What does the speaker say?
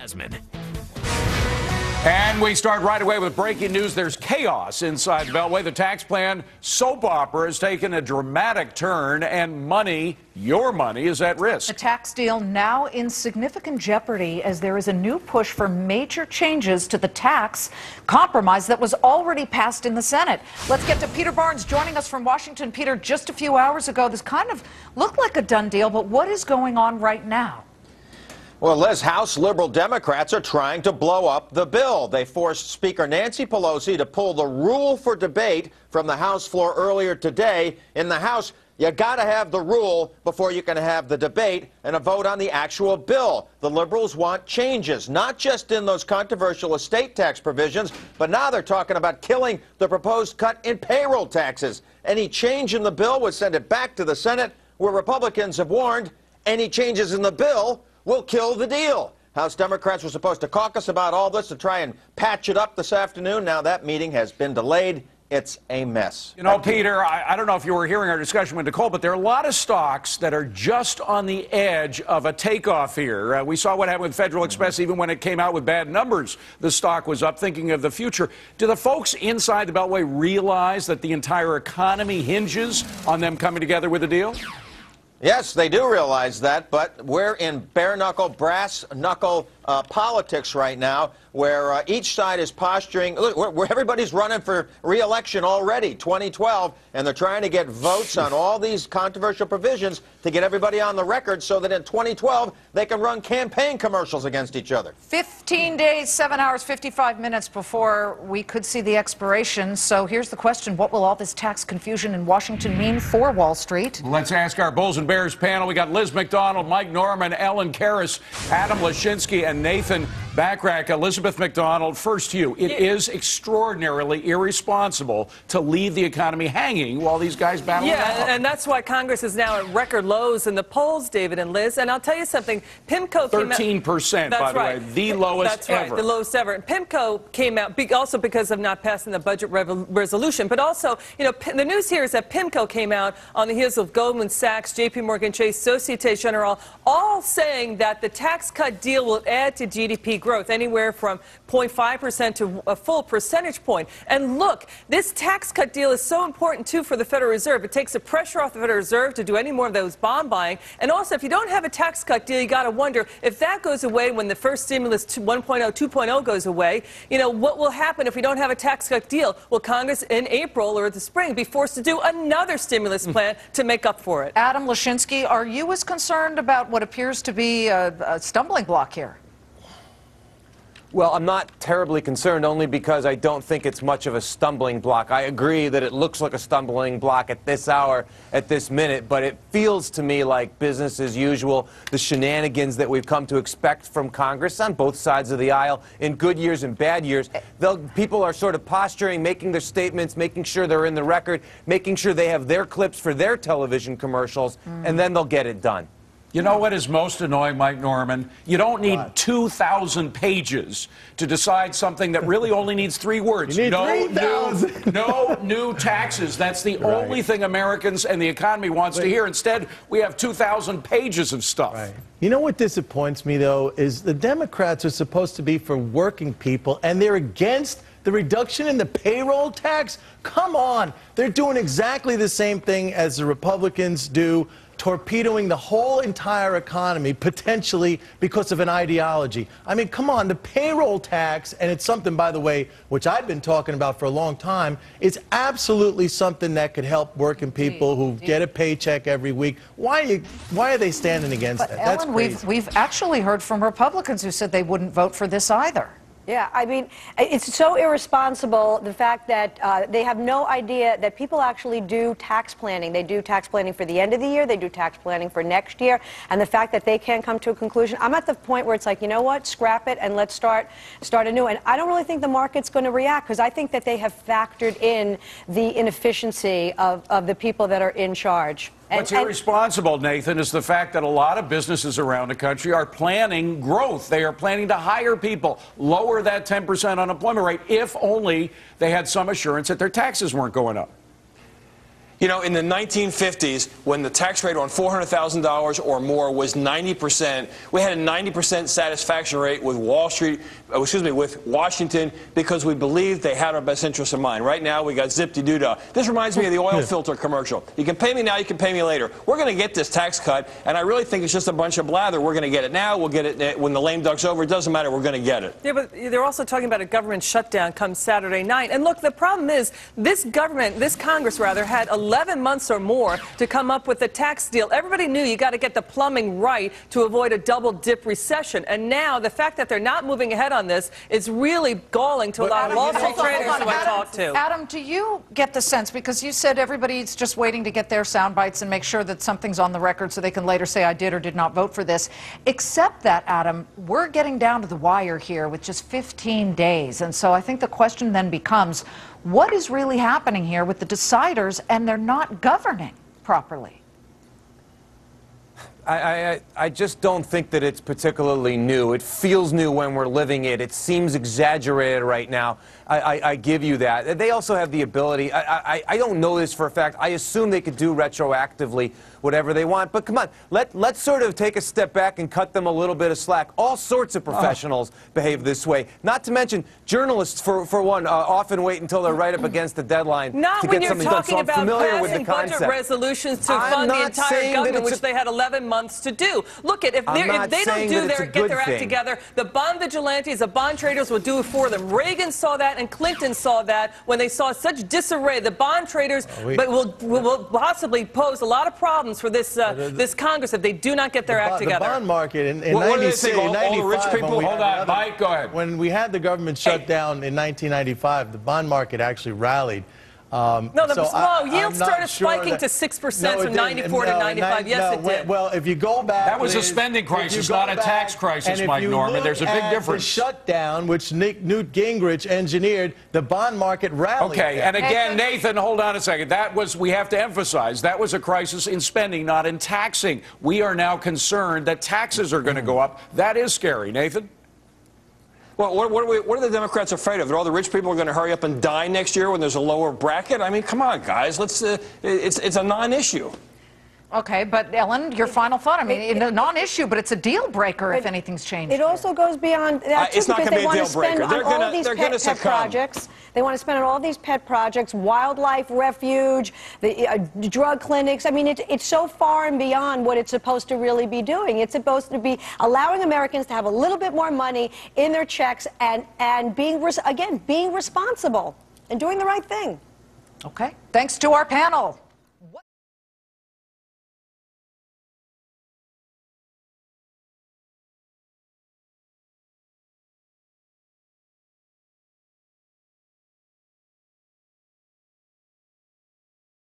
Jasmine. And we start right away with breaking news. There's chaos inside the Beltway. The tax plan soap opera has taken a dramatic turn, and money, your money, is at risk. The tax deal now in significant jeopardy as there is a new push for major changes to the tax compromise that was already passed in the Senate. Let's get to Peter Barnes joining us from Washington. Peter, just a few hours ago, this kind of looked like a done deal, but what is going on right now? Well, Liz, House liberal Democrats are trying to blow up the bill. They forced Speaker Nancy Pelosi to pull the rule for debate from the House floor earlier today. In the House, you got to have the rule before you can have the debate and a vote on the actual bill. The liberals want changes, not just in those controversial estate tax provisions, but now they're talking about killing the proposed cut in payroll taxes. Any change in the bill would send it back to the Senate, where Republicans have warned any changes in the bill will kill the deal. House Democrats were supposed to caucus about all this to try and patch it up this afternoon. Now that meeting has been delayed. It's a mess. You know, Peter, I don't know if you were hearing our discussion with Nicole, but there are a lot of stocks that are just on the edge of a takeoff here. We saw what happened with Federal Express. Even when it came out with bad numbers, the stock was up. Thinking of the future, do the folks inside the Beltway realize that the entire economy hinges on them coming together with a deal? Yes, they do realize that, but we're in bare-knuckle, brass-knuckle politics right now, where each side is posturing. Look, where everybody's running for re-election already, 2012, and they're trying to get votes on all these controversial provisions to get everybody on the record so that in 2012 they can run campaign commercials against each other. 15 days, 7 hours, 55 minutes before we could see the expiration. So here's the question. What will all this tax confusion in Washington mean for Wall Street? Let's ask our Bulls and Bears panel. We got Liz McDonald, Mike Norman, Ellen Karras, Adam Lashinsky, and Nathan Bachrach. Elizabeth McDonald, first to you. It is extraordinarily irresponsible to leave the economy hanging while these guys battle it out. And that's why Congress is now at record lows in the polls, David and Liz. And I'll tell you something. PIMCO came out... 13%, by the way. The lowest ever. That's right, the lowest ever. And PIMCO came out also because of not passing the budget resolution. But also, you know, the news here is that PIMCO came out on the heels of Goldman Sachs, J.P. Morgan Chase, Societe Generale, all saying that the tax cut deal will add to GDP growth, anywhere from 0.5% to a full percentage point. And look, this tax cut deal is so important, too, for the Federal Reserve. It takes the pressure off the Federal Reserve to do any more of those bond buying. And also, if you don't have a tax cut deal, you got to wonder if that goes away when the first stimulus 1.0, 2.0 goes away. You know, what will happen if we don't have a tax cut deal? Will Congress in April or the spring be forced to do another stimulus plan to make up for it? Adam Lashinsky, are you as concerned about what appears to be a stumbling block here? Well, I'm not terribly concerned, only because I don't think it's much of a stumbling block. I agree that it looks like a stumbling block at this hour, at this minute, but it feels to me like business as usual, the shenanigans that we've come to expect from Congress on both sides of the aisle, in good years and bad years. People are sort of posturing, making their statements, making sure they're in the record, making sure they have their clips for their television commercials, and then they'll get it done. You know what is most annoying, Mike Norman? You don't need 2,000 pages to decide something that really only needs 3 words. You need no new taxes. That's the only thing Americans and the economy wants to hear. Instead, we have 2,000 pages of stuff. Right. You know what disappoints me, though, is the Democrats are supposed to be for working people, and they're against the reduction in the payroll tax? Come on. They're doing exactly the same thing as the Republicans do, torpedoing the whole entire economy, potentially because of an ideology. I mean, come on, the payroll tax, and it's something, by the way, which I've been talking about for a long time, is absolutely something that could help working people who get a paycheck every week. Why are they standing against that? That's Ellen, crazy. we've actually heard from Republicans who said they wouldn't vote for this either. Yeah, I mean, it's so irresponsible, the fact that they have no idea that people actually do tax planning. They do tax planning for the end of the year. They do tax planning for next year. And the fact that they can't come to a conclusion, I'm at the point where it's like, you know what, scrap it and let's start anew. And I don't really think the market's going to react, because I think that they have factored in the inefficiency of the people that are in charge. What's irresponsible, Nathan, is the fact that a lot of businesses around the country are planning growth. They are planning to hire people, lower that 10% unemployment rate, if only they had some assurance that their taxes weren't going up. You know, in the 1950s, when the tax rate on $400,000 or more was 90%, we had a 90% satisfaction rate with with Washington, because we believed they had our best interests in mind. Right now, we got zip-de-doo-dah. This reminds me of the oil filter commercial. You can pay me now, you can pay me later. We're going to get this tax cut, and I really think it's just a bunch of blather. We're going to get it now. We'll get it when the lame duck's over. It doesn't matter. We're going to get it. Yeah, but they're also talking about a government shutdown come Saturday night. And look, the problem is this Congress had 11 months or more to come up with a tax deal. Everybody knew you got to get the plumbing right to avoid a double-dip recession. And now the fact that they're not moving ahead on this is really galling to a lot of Wall Street traders who I talked to. Adam, do you get the sense, because you said everybody's just waiting to get their sound bites and make sure that something's on the record so they can later say I did or did not vote for this, except that, Adam, we're getting down to the wire here with just 15 days. And so I think the question then becomes, what is really happening here with the deciders, and they're not governing properly? I just don't think that it's particularly new. It feels new when we're living it. It seems exaggerated right now. I give you that. They also have the ability, I don't know this for a fact, I assume they could do retroactively whatever they want, but come on, let's sort of take a step back and cut them a little bit of slack. All sorts of professionals behave this way. Not to mention, journalists, for one, often wait until they're right up against the deadline to get something done. So I'm familiar with the concept. Not when you're talking about passing budget resolutions to fund the entire government, which they had 11 months to do. Look, if they don't get their act together, the bond vigilantes, the bond traders will do it for them. Reagan saw that and Clinton saw that when they saw such disarray. The bond traders will possibly pose a lot of problems for this Congress if they do not get their act together. The bond market in what 96, all the rich people? Hold on, Mike, go ahead. When we had the government shut down in 1995, the bond market actually rallied. Yields started spiking to 6% from 94 to 95. Yes, it did. Well, if you go back... That was a spending crisis, not a tax crisis, Mike Norman. There's a big difference. The shutdown, which Newt Gingrich engineered, the bond market rallied. Okay, and again, Nathan, hold on a second. We have to emphasize, that was a crisis in spending, not in taxing. We are now concerned that taxes are going to go up. That is scary. Nathan? Well, what are the Democrats afraid of? That all the rich people are going to hurry up and die next year when there's a lower bracket? I mean, come on, guys. It's a non-issue. Okay, but Ellen, your final thought. I mean, it's a non-issue, but it's a deal breaker if anything's changed. It also goes beyond that, too, it's not because going to they be a want to deal breaker. spend on all of these pet projects. They want to spend on all these pet projects, wildlife refuge, the drug clinics. I mean, it's so far and beyond what it's supposed to really be doing. It's supposed to be allowing Americans to have a little bit more money in their checks and being responsible and doing the right thing. Okay. Thanks to our panel.